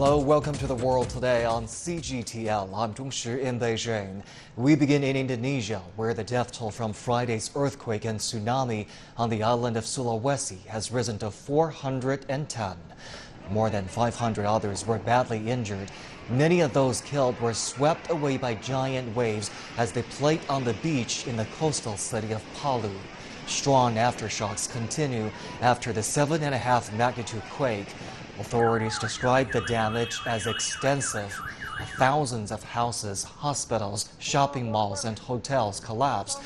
Hello, welcome to the world today on CGTN. I'm Zhongshi in Beijing. We begin in Indonesia, where the death toll from Friday's earthquake and tsunami on the island of Sulawesi has risen to 410. More than 500 others were badly injured. Many of those killed were swept away by giant waves as they played on the beach in the coastal city of Palu. Strong aftershocks continue after the 7.5 magnitude quake. Authorities describe the damage as extensive. Thousands of houses, hospitals, shopping malls, and hotels collapsed.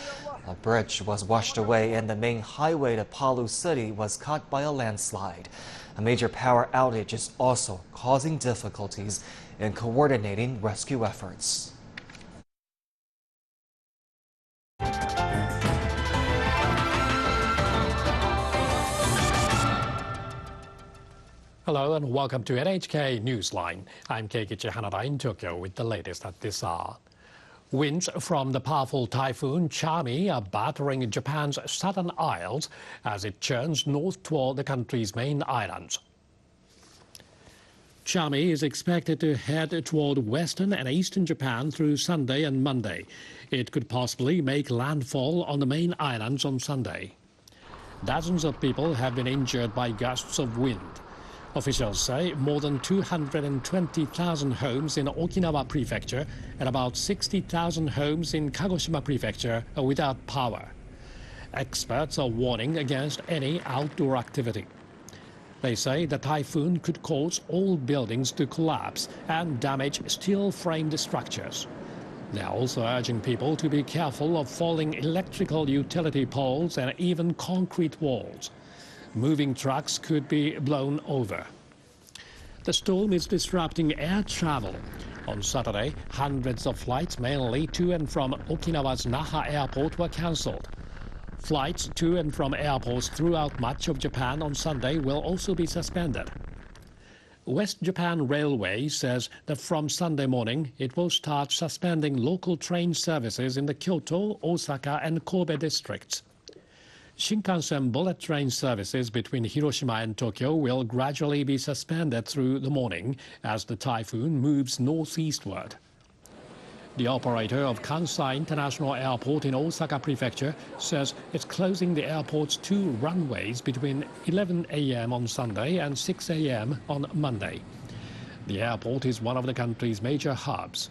A bridge was washed away, and the main highway to Palu City was cut by a landslide. A major power outage is also causing difficulties in coordinating rescue efforts. Hello and welcome to NHK Newsline. I'm Keikichi Hanada in Tokyo with the latest at this hour. Winds from the powerful typhoon Tsunami are battering Japan's southern isles as it churns north toward the country's main islands. Tsunami is expected to head toward western and eastern Japan through Sunday and Monday. It could possibly make landfall on the main islands on Sunday. Dozens of people have been injured by gusts of wind. Officials say more than 220,000 homes in Okinawa Prefecture and about 60,000 homes in Kagoshima Prefecture are without power. Experts are warning against any outdoor activity. They say the typhoon could cause old buildings to collapse and damage steel-framed structures. They are also urging people to be careful of falling electrical utility poles and even concrete walls. Moving trucks could be blown over. The storm is disrupting air travel. On Saturday, hundreds of flights, mainly to and from Okinawa's Naha Airport, were cancelled. Flights to and from airports throughout much of Japan on Sunday will also be suspended. West Japan Railway says that from Sunday morning, it will start suspending local train services in the Kyoto, Osaka, and Kobe districts. Shinkansen bullet train services between Hiroshima and Tokyo will gradually be suspended through the morning as the typhoon moves northeastward. The operator of Kansai International Airport in Osaka Prefecture says it's closing the airport's two runways between 11 a.m. on Sunday and 6 a.m. on Monday. The airport is one of the country's major hubs.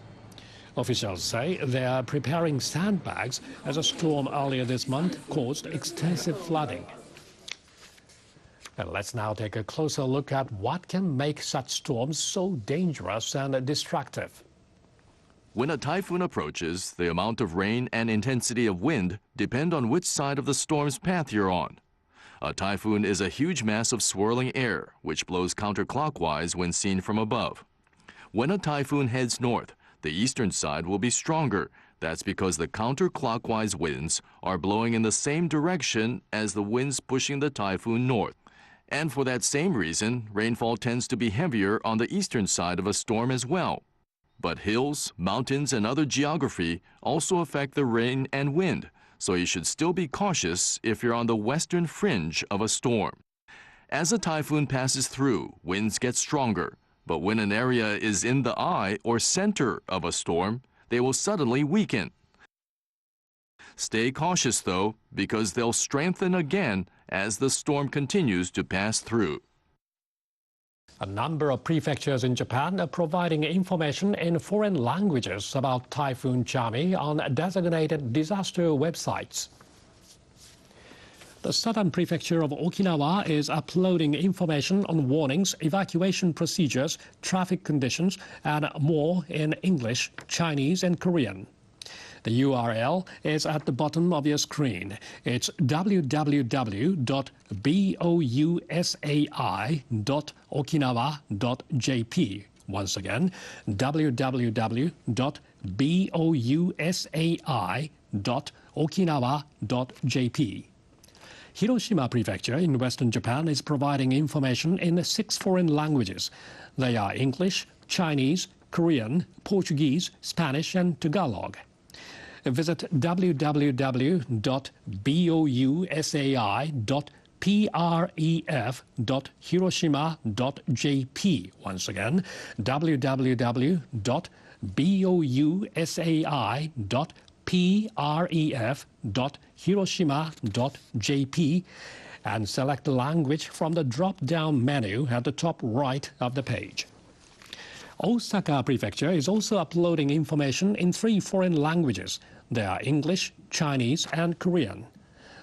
Officials say they are preparing sandbags as a storm earlier this month caused extensive flooding. And let's now take a closer look at what can make such storms so dangerous and destructive. When a typhoon approaches, the amount of rain and intensity of wind depend on which side of the storm's path you're on. A typhoon is a huge mass of swirling air, which blows counterclockwise when seen from above. When a typhoon heads north, the eastern side will be stronger. That's because the counterclockwise winds are blowing in the same direction as the winds pushing the typhoon north. And for that same reason, rainfall tends to be heavier on the eastern side of a storm as well. But hills, mountains, and other geography also affect the rain and wind, so you should still be cautious if you're on the western fringe of a storm. As a typhoon passes through, winds get stronger. But when an area is in the eye or center of a storm, they will suddenly weaken. Stay cautious, though, because they'll strengthen again as the storm continues to pass through. A number of prefectures in Japan are providing information in foreign languages about Typhoon Tsunami on designated disaster websites. The southern prefecture of Okinawa is uploading information on warnings, evacuation procedures, traffic conditions, and more in English, Chinese, and Korean. The URL is at the bottom of your screen. It's www.bousai.okinawa.jp. Once again, www.bousai.okinawa.jp. Hiroshima Prefecture in western Japan is providing information in 6 foreign languages. They are English, Chinese, Korean, Portuguese, Spanish, and Tagalog. Visit www.bousai.okinawa.jp pref.hiroshima.jp. Once again, www.bousai.pref.hiroshima.jp and select the language from the drop-down menu at the top right of the page. Osaka Prefecture is also uploading information in 3 foreign languages. They are English, Chinese, and Korean.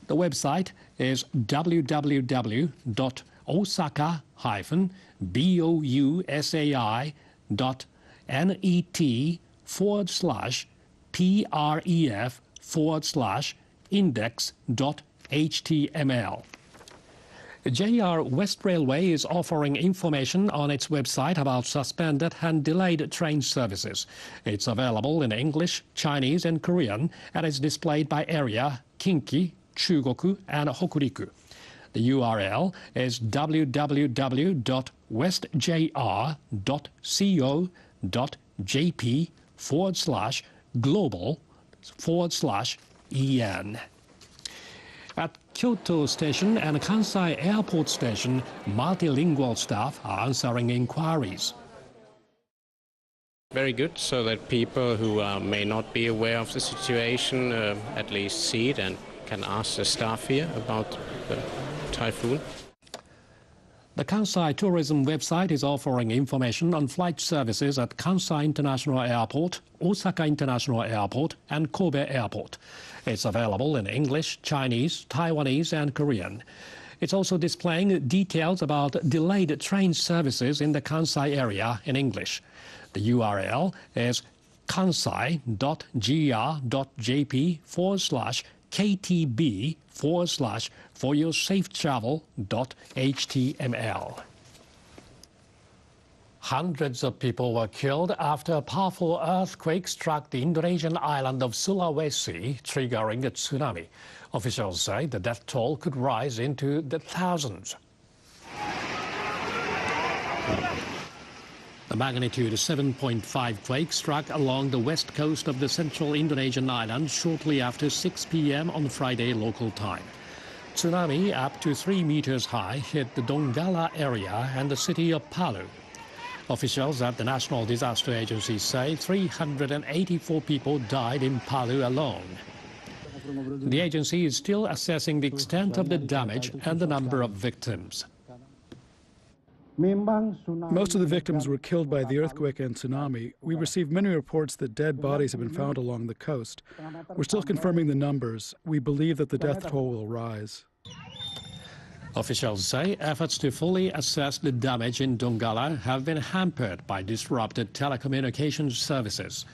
The website is www.osaka-bousai.net/pref/index.html. JR West Railway is offering information on its website about suspended and delayed train services. It's available in English, Chinese, and Korean, and is displayed by area, Kinki, Chugoku, and Hokuriku. The URL is www.westjr.co.jp/global/EN. At Kyoto Station and Kansai Airport Station, multilingual staff are answering inquiries. Very good, so that people who may not be aware of the situation at least see it and can ask the staff here about the typhoon. The Kansai Tourism website is offering information on flight services at Kansai International Airport, Osaka International Airport, and Kobe Airport. It's available in English, Chinese, Taiwanese, and Korean. It's also displaying details about delayed train services in the Kansai area in English. The URL is kansai.gr.jp/ktb/foryoursafetravel.html. Hundreds of people were killed after a powerful earthquake struck the Indonesian island of Sulawesi, triggering a tsunami. Officials say the death toll could rise into the thousands. The magnitude 7.5 quake struck along the west coast of the central Indonesian island shortly after 6 p.m. on Friday local time. Tsunami up to 3 meters high hit the Donggala area and the city of Palu. Officials at the National Disaster Agency say 384 people died in Palu alone. The agency is still assessing the extent of the damage and the number of victims. Most of the victims were killed by the earthquake and tsunami. We received many reports that dead bodies have been found along the coast. We're still confirming the numbers. We believe that the death toll will rise. Officials say efforts to fully assess the damage in Donggala have been hampered by disrupted telecommunications services.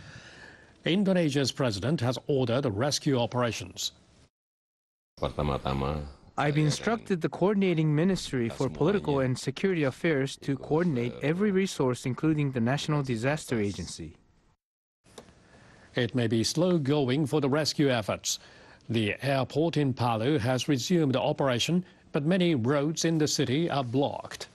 Indonesia's president has ordered rescue operations. I've instructed the coordinating Ministry for Political and Security Affairs to coordinate every resource, including the National Disaster Agency. It may be slow going for the rescue efforts. The airport in Palu has resumed operation, but many roads in the city are blocked.